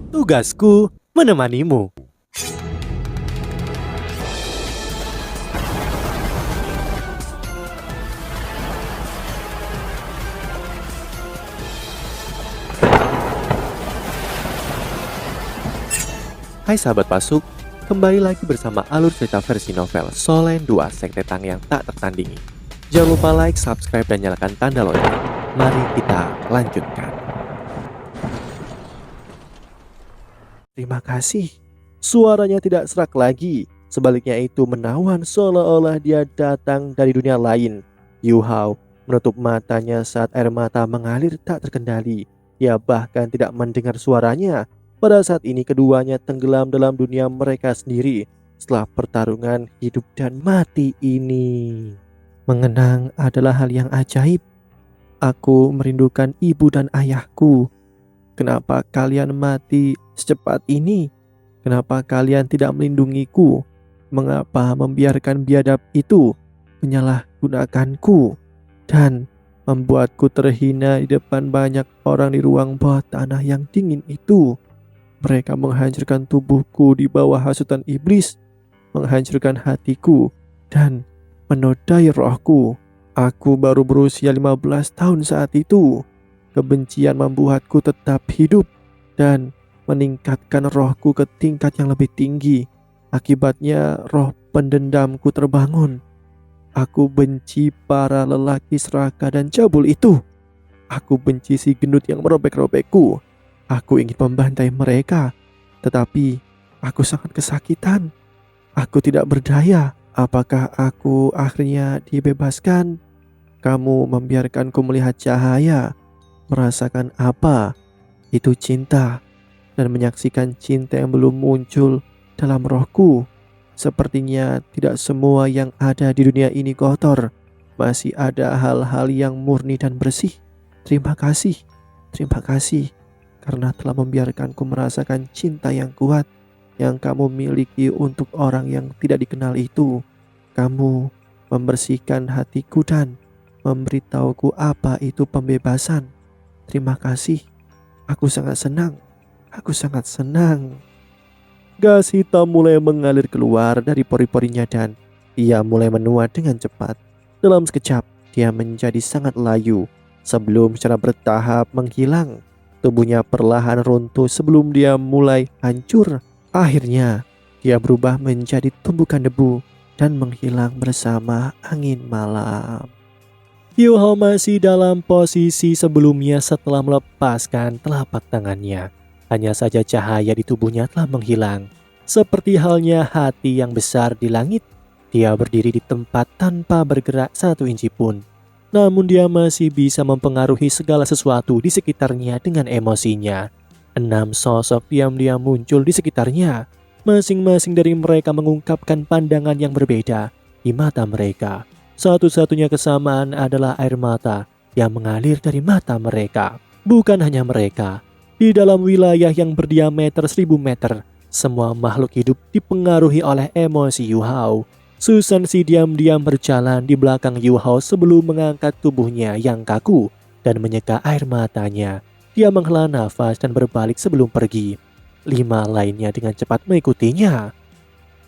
Tugasku menemanimu. Hai sahabat Pasuk, kembali lagi bersama alur cerita versi novel Solen 2 Sekte Tang yang tak tertandingi. Jangan lupa like, subscribe, dan nyalakan tanda lonceng. Mari kita lanjutkan. Terima kasih. Suaranya tidak serak lagi. Sebaliknya itu menawan seolah-olah dia datang dari dunia lain. Yu Hao menutup matanya saat air mata mengalir tak terkendali. Ia bahkan tidak mendengar suaranya. Pada saat ini keduanya tenggelam dalam dunia mereka sendiri setelah pertarungan hidup dan mati ini. Mengenang adalah hal yang ajaib. Aku merindukan ibu dan ayahku. Kenapa kalian mati secepat ini? Kenapa kalian tidak melindungiku? Mengapa membiarkan biadab itu menyalahgunakanku dan membuatku terhina di depan banyak orang di ruang bawah tanah yang dingin itu? Mereka menghancurkan tubuhku di bawah hasutan iblis, menghancurkan hatiku, dan menodai rohku. Aku baru berusia 15 tahun saat itu. Kebencian membuatku tetap hidup dan meningkatkan rohku ke tingkat yang lebih tinggi. Akibatnya roh pendendamku terbangun. Aku benci para lelaki serakah dan cabul itu. Aku benci si gendut yang merobek-robekku. Aku ingin membantai mereka, tetapi aku sangat kesakitan. Aku tidak berdaya. Apakah aku akhirnya dibebaskan? Kamu membiarkanku melihat cahaya, merasakan apa itu cinta, dan menyaksikan cinta yang belum muncul dalam rohku. Sepertinya tidak semua yang ada di dunia ini kotor. Masih ada hal-hal yang murni dan bersih. Terima kasih karena telah membiarkanku merasakan cinta yang kuat yang kamu miliki untuk orang yang tidak dikenal itu. Kamu membersihkan hatiku dan memberitahuku apa itu pembebasan. Terima kasih. Aku sangat senang. Gas hitam mulai mengalir keluar dari pori-porinya dan ia mulai menua dengan cepat. Dalam sekejap, dia menjadi sangat layu sebelum secara bertahap menghilang. Tubuhnya perlahan runtuh sebelum dia mulai hancur. Akhirnya, dia berubah menjadi tumbukan debu dan menghilang bersama angin malam. Yu Hao masih dalam posisi sebelumnya setelah melepaskan telapak tangannya. Hanya saja cahaya di tubuhnya telah menghilang. Seperti halnya hati yang besar di langit, dia berdiri di tempat tanpa bergerak 1 inci pun. Namun dia masih bisa mempengaruhi segala sesuatu di sekitarnya dengan emosinya. 6 sosok diam-diam muncul di sekitarnya. Masing-masing dari mereka mengungkapkan pandangan yang berbeda di mata mereka. Satu-satunya kesamaan adalah air mata yang mengalir dari mata mereka. Bukan hanya mereka. Di dalam wilayah yang berdiameter 1000 meter, semua makhluk hidup dipengaruhi oleh emosi Yu Hao. Susan si diam-diam berjalan di belakang Yu Hao sebelum mengangkat tubuhnya yang kaku dan menyeka air matanya. Dia menghela nafas dan berbalik sebelum pergi. 5 lainnya dengan cepat mengikutinya.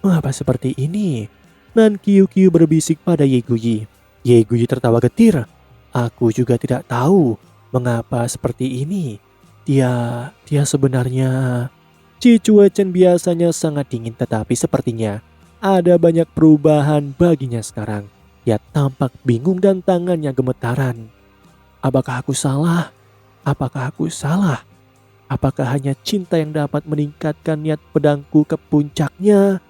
Mengapa seperti ini? Nan Qiu berbisik pada Ye Guyi. Ye Guyi tertawa getir. Aku juga tidak tahu mengapa seperti ini. Dia sebenarnya... Cicue Chen biasanya sangat dingin, tetapi sepertinya ada banyak perubahan baginya sekarang. Dia tampak bingung dan tangannya gemetaran. Apakah aku salah? Apakah hanya cinta yang dapat meningkatkan niat pedangku ke puncaknya?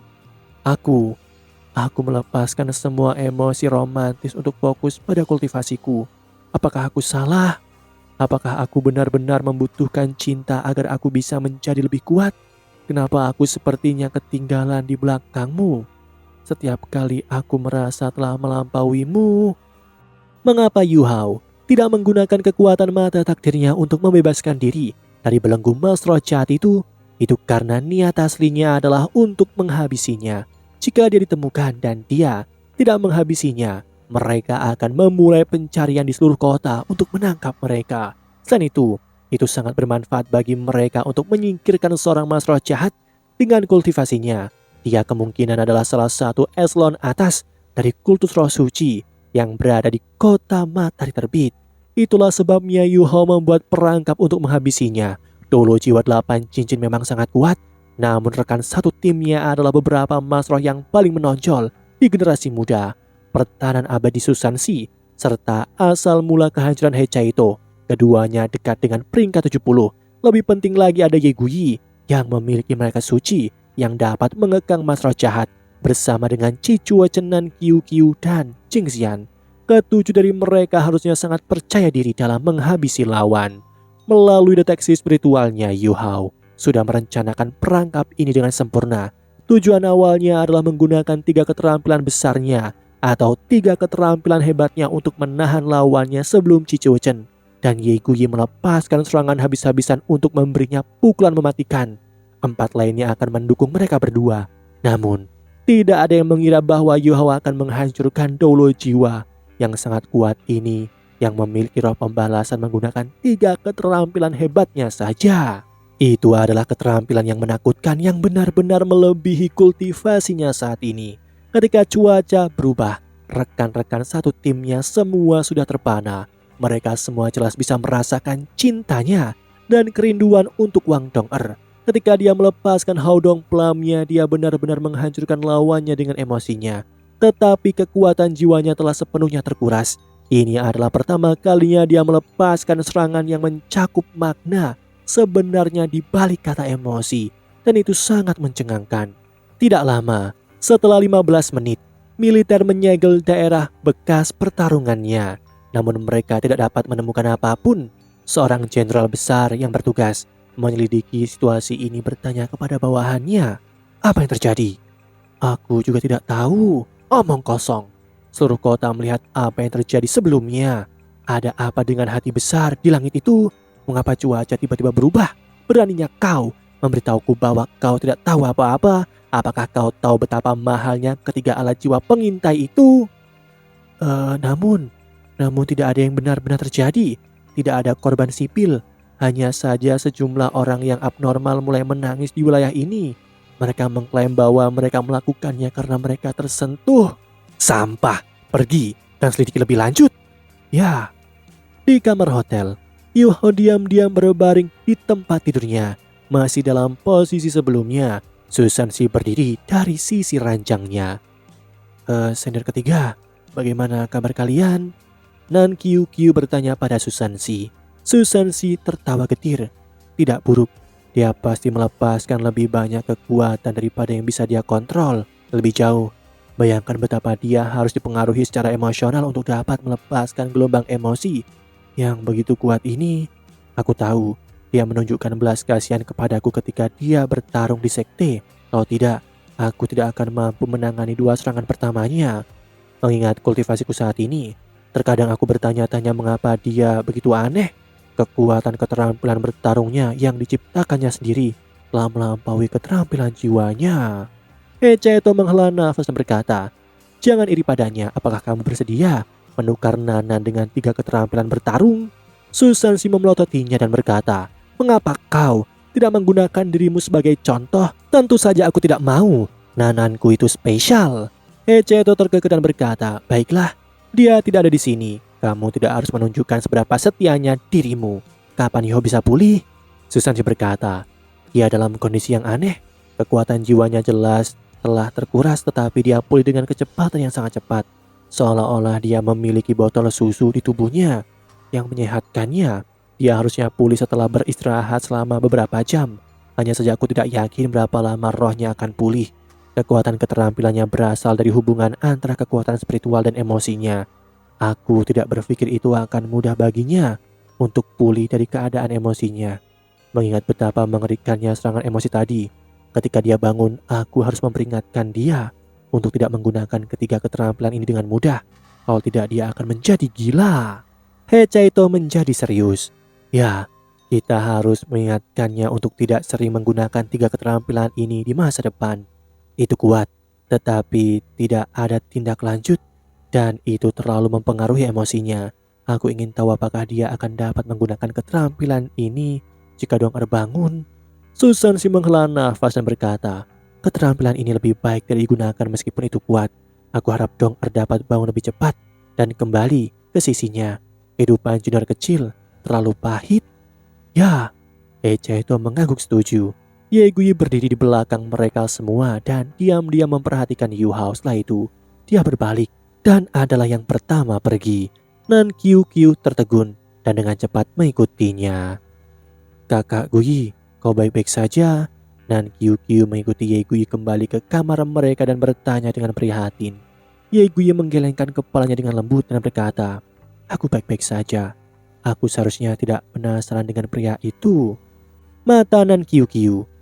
Aku melepaskan semua emosi romantis untuk fokus pada kultivasiku. Apakah aku salah? Apakah aku benar-benar membutuhkan cinta agar aku bisa menjadi lebih kuat? Kenapa aku sepertinya ketinggalan di belakangmu? Setiap kali aku merasa telah melampauimu. Mengapa Yu Hao tidak menggunakan kekuatan mata takdirnya untuk membebaskan diri dari belenggu Maelstrom jahat itu? Itu karena niat aslinya adalah untuk menghabisinya. Jika dia ditemukan dan dia tidak menghabisinya, mereka akan memulai pencarian di seluruh kota untuk menangkap mereka. Selain itu, Itu sangat bermanfaat bagi mereka untuk menyingkirkan seorang mas roh jahat. Dengan kultivasinya, dia kemungkinan adalah salah satu eselon atas dari kultus roh suci yang berada di kota matahari terbit. Itulah sebabnya Yu Hao membuat perangkap untuk menghabisinya. Dolo jiwa 8 cincin memang sangat kuat, namun rekan satu timnya adalah beberapa mas roh yang paling menonjol di generasi muda, pertahanan abadi Susansi, serta asal mula kehancuran Hechaito. Keduanya dekat dengan peringkat 70. Lebih penting lagi ada Ye Guyi yang memiliki mereka suci yang dapat mengekang mas roh jahat bersama dengan Cicua Cenan, Qiu Qiu, dan Jing Xian. Ketujuh dari mereka harusnya sangat percaya diri dalam menghabisi lawan. Melalui deteksi spiritualnya, Yu Hao sudah merencanakan perangkap ini dengan sempurna. Tujuan awalnya adalah menggunakan 3 keterampilan besarnya atau 3 keterampilan hebatnya untuk menahan lawannya sebelum Cicua Chen dan Ye Guyi melepaskan serangan habis-habisan untuk memberinya pukulan mematikan. 4 lainnya akan mendukung mereka berdua. Namun, tidak ada yang mengira bahwa Yu Hao akan menghancurkan Dolo jiwa yang sangat kuat ini yang memiliki roh pembalasan menggunakan 3 keterampilan hebatnya saja. Itu adalah keterampilan yang menakutkan yang benar-benar melebihi kultivasinya saat ini. Ketika cuaca berubah, rekan-rekan satu timnya semua sudah terpana. Mereka semua jelas bisa merasakan cintanya dan kerinduan untuk Wang Dong-er. Ketika dia melepaskan Hao Dong Plamnya, dia benar-benar menghancurkan lawannya dengan emosinya. Tetapi kekuatan jiwanya telah sepenuhnya terkuras. Ini adalah pertama kalinya dia melepaskan serangan yang mencakup makna sebenarnya di balik kata emosi, dan itu sangat mencengangkan. Tidak lama, setelah 15 menit, militer menyegel daerah bekas pertarungannya. Namun mereka tidak dapat menemukan apapun. Seorang jenderal besar yang bertugas menyelidiki situasi ini bertanya kepada bawahannya, "Apa yang terjadi?" "Aku juga tidak tahu." Omong kosong. Seluruh kota melihat apa yang terjadi sebelumnya. Ada apa dengan hati besar di langit itu? Mengapa cuaca tiba-tiba berubah? Beraninya kau memberitahuku bahwa kau tidak tahu apa-apa? Apakah kau tahu betapa mahalnya ketiga alat jiwa pengintai itu? Namun tidak ada yang benar-benar terjadi. Tidak ada korban sipil. Hanya saja sejumlah orang yang abnormal mulai menangis di wilayah ini. Mereka mengklaim bahwa mereka melakukannya karena mereka tersentuh. Sampah, pergi dan selidiki lebih lanjut. Ya, di kamar hotel, Yu Hao diam-diam berbaring di tempat tidurnya. Masih dalam posisi sebelumnya, Susansi berdiri dari sisi ranjangnya. Senior ketiga, bagaimana kabar kalian?" Nan Qiu Qiu bertanya pada Susansi. Susansi tertawa getir. Tidak buruk, dia pasti melepaskan lebih banyak kekuatan daripada yang bisa dia kontrol lebih jauh. Bayangkan betapa dia harus dipengaruhi secara emosional untuk dapat melepaskan gelombang emosi yang begitu kuat ini. Aku tahu dia menunjukkan belas kasihan kepadaku ketika dia bertarung di sekte. Kalau tidak, aku tidak akan mampu menangani 2 serangan pertamanya. Mengingat kultivasiku saat ini, terkadang aku bertanya-tanya mengapa dia begitu aneh. Kekuatan keterampilan bertarungnya yang diciptakannya sendiri telah melampaui keterampilan jiwanya. Hechaito menghela nafas dan berkata, "Jangan iri padanya. Apakah kamu bersedia menukar Nanan dengan 3 keterampilan bertarung?" Susansi memelototinya dan berkata, "Mengapa kau tidak menggunakan dirimu sebagai contoh?" "Tentu saja aku tidak mau. Nananku itu spesial." Hechaito terkekeh dan berkata, "Baiklah, dia tidak ada di sini. Kamu tidak harus menunjukkan seberapa setianya dirimu. Kapan Yo bisa pulih?" Susansi berkata, "Dia dalam kondisi yang aneh. Kekuatan jiwanya jelas telah terkuras, tetapi dia pulih dengan kecepatan yang sangat cepat. Seolah-olah dia memiliki botol susu di tubuhnya yang menyehatkannya. Dia harusnya pulih setelah beristirahat selama beberapa jam. Hanya saja aku tidak yakin berapa lama rohnya akan pulih. Kekuatan keterampilannya berasal dari hubungan antara kekuatan spiritual dan emosinya. Aku tidak berpikir itu akan mudah baginya untuk pulih dari keadaan emosinya. Mengingat betapa mengerikannya serangan emosi tadi. Ketika dia bangun, aku harus memperingatkan dia untuk tidak menggunakan ketiga keterampilan ini dengan mudah. Kalau tidak, dia akan menjadi gila." Hechaito menjadi serius. "Ya, kita harus mengingatkannya untuk tidak sering menggunakan 3 keterampilan ini di masa depan. Itu kuat, tetapi tidak ada tindak lanjut. Dan itu terlalu mempengaruhi emosinya. Aku ingin tahu apakah dia akan dapat menggunakan keterampilan ini jika Dong'er bangun. Susan si menghela nafas dan berkata, keterampilan ini lebih baik dari digunakan meskipun itu kuat. Aku harap Dong'er dapat bangun lebih cepat dan kembali ke sisinya. Kehidupan junior kecil terlalu pahit. Ya, Echa mengangguk setuju. Ye Guyi berdiri di belakang mereka semua dan diam-diam memperhatikan Yu Hao. Setelah itu, dia berbalik dan adalah yang pertama pergi. Nan Qiu tertegun dan dengan cepat mengikutinya. Kakak Guyi, kau baik-baik saja? Nan Qiu mengikuti Ye Guyi kembali ke kamar mereka dan bertanya dengan prihatin. Ye Guyi menggelengkan kepalanya dengan lembut dan berkata, aku baik-baik saja. Aku seharusnya tidak penasaran dengan pria itu. Mata Nan Qiu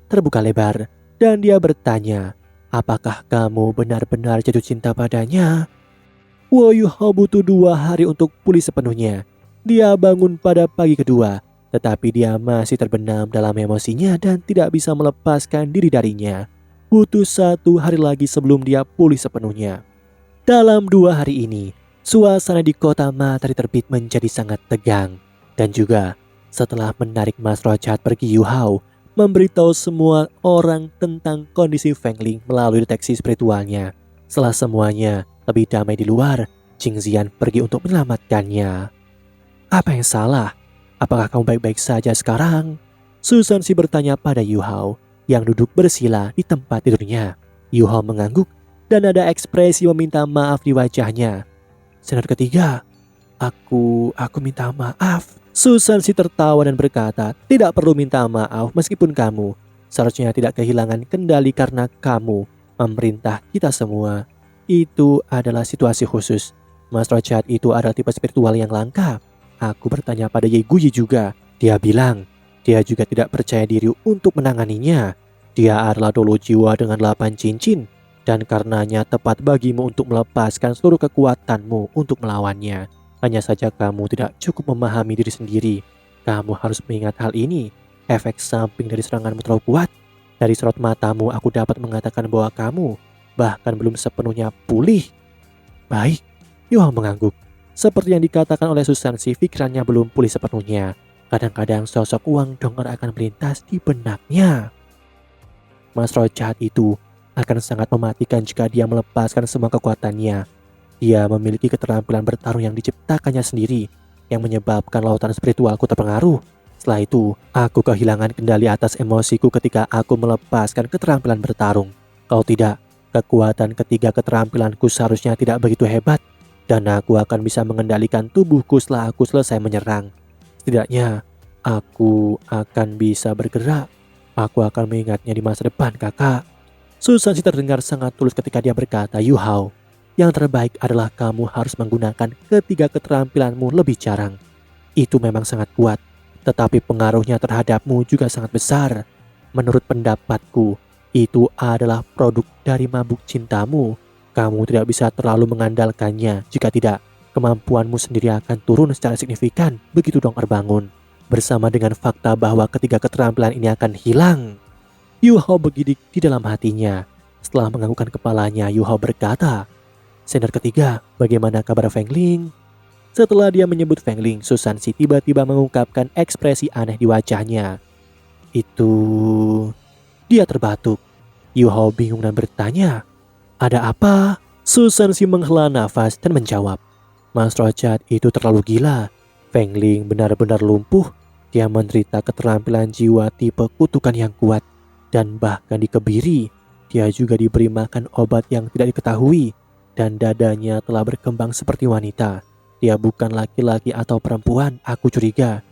terbuka lebar dan dia bertanya, apakah kamu benar-benar jatuh cinta padanya? Wo Yu Hao butuh 2 hari untuk pulih sepenuhnya. Dia bangun pada pagi kedua, tetapi dia masih terbenam dalam emosinya dan tidak bisa melepaskan diri darinya. Butuh 1 hari lagi sebelum dia pulih sepenuhnya. Dalam 2 hari ini, suasana di kota matahari terbit menjadi sangat tegang. Dan juga setelah menarik Mas Rocat pergi, Yu Hao memberitahu semua orang tentang kondisi Feng Ling melalui deteksi spiritualnya. Setelah semuanya lebih damai di luar, Jing Zian pergi untuk menyelamatkannya. Apa yang salah? Apakah kamu baik-baik saja sekarang? Susan si bertanya pada Yu Hao yang duduk bersila di tempat tidurnya. Yu Hao mengangguk dan ada ekspresi meminta maaf di wajahnya. Senior ketiga, aku minta maaf. Susan si tertawa dan berkata, tidak perlu minta maaf meskipun kamu seharusnya tidak kehilangan kendali karena kamu memerintah kita semua. Itu adalah situasi khusus. Mas Rocat itu adalah tipe spiritual yang langka. Aku bertanya pada Ye Guyi juga. Dia bilang, dia juga tidak percaya diri untuk menanganinya. Dia adalah dolo jiwa dengan 8 cincin. Dan karenanya tepat bagimu untuk melepaskan seluruh kekuatanmu untuk melawannya. Hanya saja kamu tidak cukup memahami diri sendiri. Kamu harus mengingat hal ini. Efek samping dari seranganmu terlalu kuat. Dari sorot matamu aku dapat mengatakan bahwa kamu bahkan belum sepenuhnya pulih. Baik, Yu Hao mengangguk. Seperti yang dikatakan oleh Susan si pikirannya belum pulih sepenuhnya. Kadang-kadang sosok Wang Dong'er akan melintas di benaknya. Mas roh jahat itu akan sangat mematikan jika dia melepaskan semua kekuatannya. Dia memiliki keterampilan bertarung yang diciptakannya sendiri, yang menyebabkan lautan spiritualku terpengaruh. Setelah itu, aku kehilangan kendali atas emosiku ketika aku melepaskan keterampilan bertarung. Kalau tidak, kekuatan ketiga keterampilanku seharusnya tidak begitu hebat, dan aku akan bisa mengendalikan tubuhku setelah aku selesai menyerang. Setidaknya, aku akan bisa bergerak. Aku akan mengingatnya di masa depan, kakak. Susan si terdengar sangat tulus ketika dia berkata, Yu Hao, yang terbaik adalah kamu harus menggunakan ketiga keterampilanmu lebih jarang. Itu memang sangat kuat, tetapi pengaruhnya terhadapmu juga sangat besar. Menurut pendapatku, itu adalah produk dari mabuk cintamu. Kamu tidak bisa terlalu mengandalkannya, jika tidak, kemampuanmu sendiri akan turun secara signifikan begitu Dong'er bangun. Bersama dengan fakta bahwa ketiga keterampilan ini akan hilang. Yu Hao bergidik di dalam hatinya. Setelah menganggukkan kepalanya, Yu Hao berkata, Senior ketiga, bagaimana kabar Feng Ling? Setelah dia menyebut Feng Ling, Susan si tiba-tiba mengungkapkan ekspresi aneh di wajahnya. Itu... Dia terbatuk. Yu Hao bingung dan bertanya, ada apa? Susan si menghela nafas dan menjawab, Mas Rocat itu terlalu gila. Feng Ling benar-benar lumpuh. Dia menderita keterampilan jiwa tipe kutukan yang kuat. Dan bahkan dikebiri, dia juga diberi makan obat yang tidak diketahui. Dan dadanya telah berkembang seperti wanita. Dia bukan laki-laki atau perempuan, aku curiga.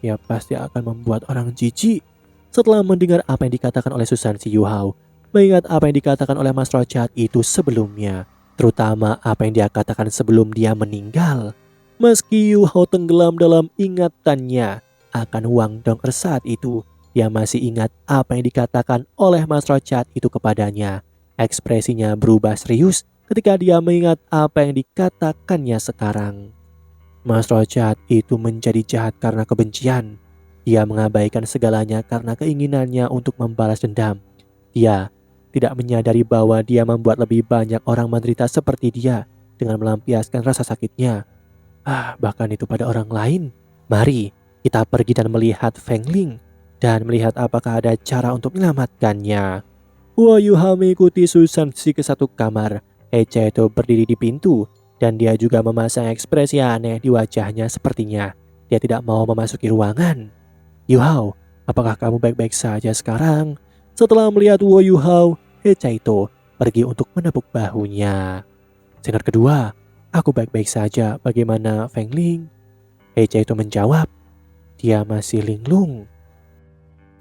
Dia pasti akan membuat orang jijik. Setelah mendengar apa yang dikatakan oleh Susan si Yu Hao, mengingat apa yang dikatakan oleh Mas Rocat itu sebelumnya, terutama apa yang dia katakan sebelum dia meninggal. Meski Yu Hao tenggelam dalam ingatannya akan Wang Dong'er saat itu, dia masih ingat apa yang dikatakan oleh Mas Rocat itu kepadanya. Ekspresinya berubah serius ketika dia mengingat apa yang dikatakannya sekarang. Mas Rocat itu menjadi jahat karena kebencian. Dia mengabaikan segalanya karena keinginannya untuk membalas dendam. Dia tidak menyadari bahwa dia membuat lebih banyak orang menderita seperti dia dengan melampiaskan rasa sakitnya. Bahkan itu pada orang lain. Mari kita pergi dan melihat Feng Ling dan melihat apakah ada cara untuk menyelamatkannya. Wo Yuhao mengikuti Susan Si ke satu kamar. Hecha itu berdiri di pintu dan dia juga memasang ekspresi aneh di wajahnya sepertinya dia tidak mau memasuki ruangan. Yuhao, apakah kamu baik-baik saja sekarang? Setelah melihat Wo Yuhao, Hecha itu pergi untuk menepuk bahunya. Sinar kedua, aku baik-baik saja, bagaimana Feng Ling? Hecha itu menjawab, dia masih linglung.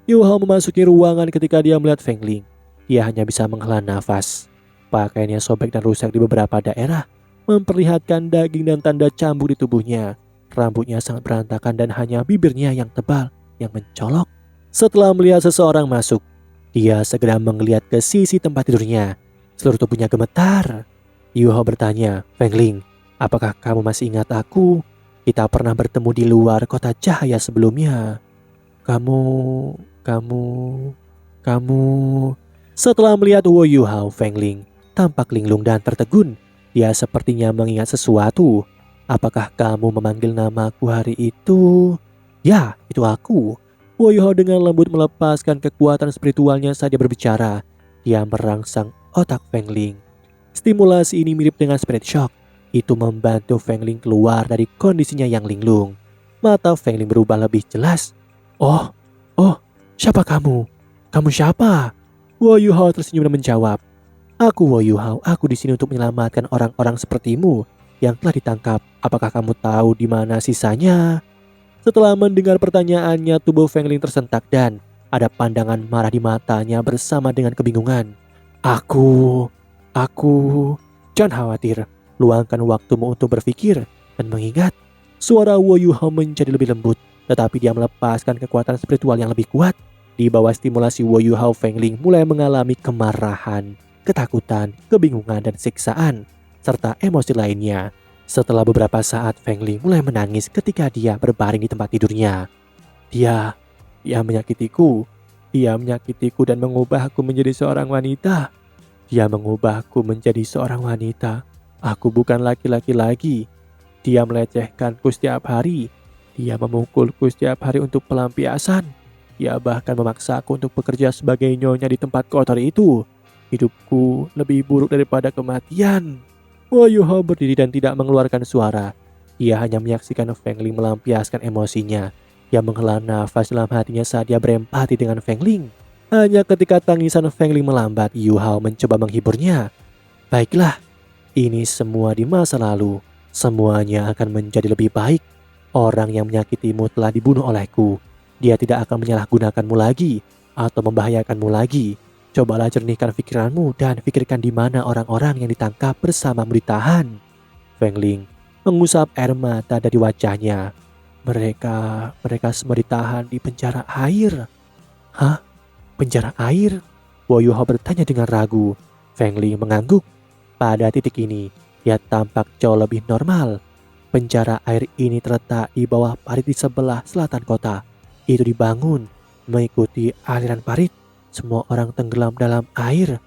Yuhao memasuki ruangan ketika dia melihat Feng Ling. Dia hanya bisa menghela nafas. Pakaiannya sobek dan rusak di beberapa daerah, memperlihatkan daging dan tanda cambuk di tubuhnya. Rambutnya sangat berantakan dan hanya bibirnya yang tebal yang mencolok. Setelah melihat seseorang masuk, dia segera melihat ke sisi tempat tidurnya. Seluruh tubuhnya gemetar. Yuhao bertanya, Feng Ling, apakah kamu masih ingat aku? Kita pernah bertemu di luar kota cahaya sebelumnya. Kamu, kamu, kamu. Setelah melihat Wo Yuhao, Feng Ling tampak linglung dan tertegun. Dia sepertinya mengingat sesuatu. Apakah kamu memanggil namaku hari itu? Ya, itu aku. Wo Yuhao dengan lembut melepaskan kekuatan spiritualnya saat dia berbicara. Dia merangsang otak Feng Ling. Stimulasi ini mirip dengan spirit shock. Itu membantu Feng Ling keluar dari kondisinya yang linglung. Mata Feng Ling berubah lebih jelas. Oh, siapa kamu? Kamu siapa? Wo Yuhao tersenyum dan menjawab, aku Wo Yuhao, aku di sini untuk menyelamatkan orang-orang sepertimu yang telah ditangkap. Apakah kamu tahu di mana sisanya? Setelah mendengar pertanyaannya, tubuh Feng Ling tersentak dan ada pandangan marah di matanya bersama dengan kebingungan. Aku, jangan khawatir, luangkan waktumu untuk berpikir dan mengingat. Suara Wo Yuhao menjadi lebih lembut, tetapi dia melepaskan kekuatan spiritual yang lebih kuat. Di bawah stimulasi Wo Yuhao, Feng Ling mulai mengalami kemarahan, ketakutan, kebingungan, dan siksaan, serta emosi lainnya. Setelah beberapa saat, Feng Ling mulai menangis ketika dia berbaring di tempat tidurnya. Dia menyakitiku. Dia menyakitiku dan mengubahku menjadi seorang wanita. Dia mengubahku menjadi seorang wanita. Aku bukan laki-laki lagi. Dia melecehkanku setiap hari. Dia memukulku setiap hari untuk pelampiasan. Dia bahkan memaksaku untuk bekerja sebagai nyonya di tempat kotor itu. Hidupku lebih buruk daripada kematian. Wo Yuhao berdiri dan tidak mengeluarkan suara. Dia hanya menyaksikan Feng Ling melampiaskan emosinya. Dia menghela nafas dalam hatinya saat dia berempati dengan Feng Ling. Hanya ketika tangisan Feng Ling melambat, Yuhao mencoba menghiburnya. Baiklah, ini semua di masa lalu. Semuanya akan menjadi lebih baik. Orang yang menyakitimu telah dibunuh olehku. Dia tidak akan menyalahgunakanmu lagi atau membahayakanmu lagi. Cobalah jernihkan pikiranmu dan pikirkan di mana orang-orang yang ditangkap bersamamu ditahan. Feng Ling mengusap air mata dari wajahnya. Mereka semua ditahan di penjara air. Hah? Penjara air? Wo Yuhao bertanya dengan ragu. Feng Ling mengangguk. Pada titik ini, dia tampak jauh lebih normal. Penjara air ini terletak di bawah parit di sebelah selatan kota. Itu dibangun mengikuti aliran parit. Semua orang tenggelam dalam air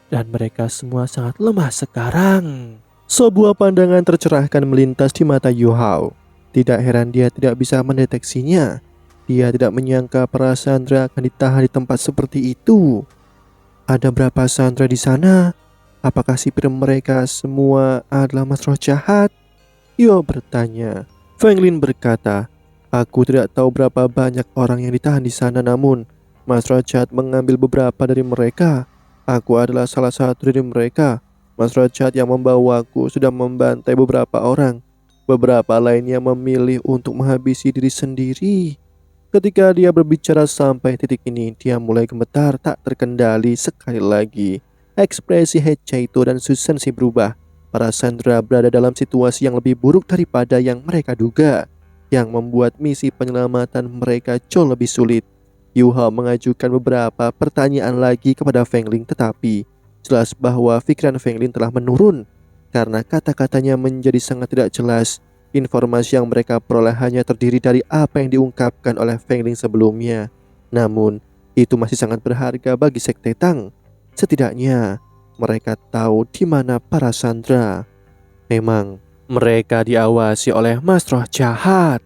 dan mereka semua sangat lemah sekarang. Sebuah pandangan tercerahkan melintas di mata Yuhao. Tidak heran dia tidak bisa mendeteksinya. Dia tidak menyangka para sandera akan ditahan di tempat seperti itu. Ada berapa sandera di sana? Apakah sipir mereka semua adalah mas roh jahat? Yo bertanya. Feng Ling berkata, aku tidak tahu berapa banyak orang yang ditahan di sana, namun Mas Rajat mengambil beberapa dari mereka. Aku adalah salah satu dari mereka. Mas Rajat yang membawaku sudah membantai beberapa orang. Beberapa lainnya memilih untuk menghabisi diri sendiri. Ketika dia berbicara sampai titik ini, dia mulai gemetar tak terkendali sekali lagi. Ekspresi Hechaito dan Susan Si berubah. Para sandera berada dalam situasi yang lebih buruk daripada yang mereka duga, yang membuat misi penyelamatan mereka jauh lebih sulit. Yuhao mengajukan beberapa pertanyaan lagi kepada Feng Ling, tetapi jelas bahwa pikiran Feng Ling telah menurun karena kata-katanya menjadi sangat tidak jelas. Informasi yang mereka peroleh hanya terdiri dari apa yang diungkapkan oleh Feng Ling sebelumnya. Namun, itu masih sangat berharga bagi Sekte Tang. Setidaknya, mereka tahu di mana para sandera. Memang, Mereka diawasi oleh Mas Roh jahat.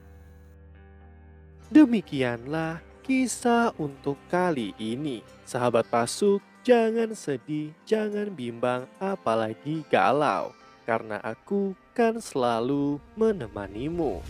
Demikianlah kisah untuk kali ini. Sahabat Pasuk, jangan sedih, jangan bimbang, apalagi galau. Karena aku kan selalu menemanimu.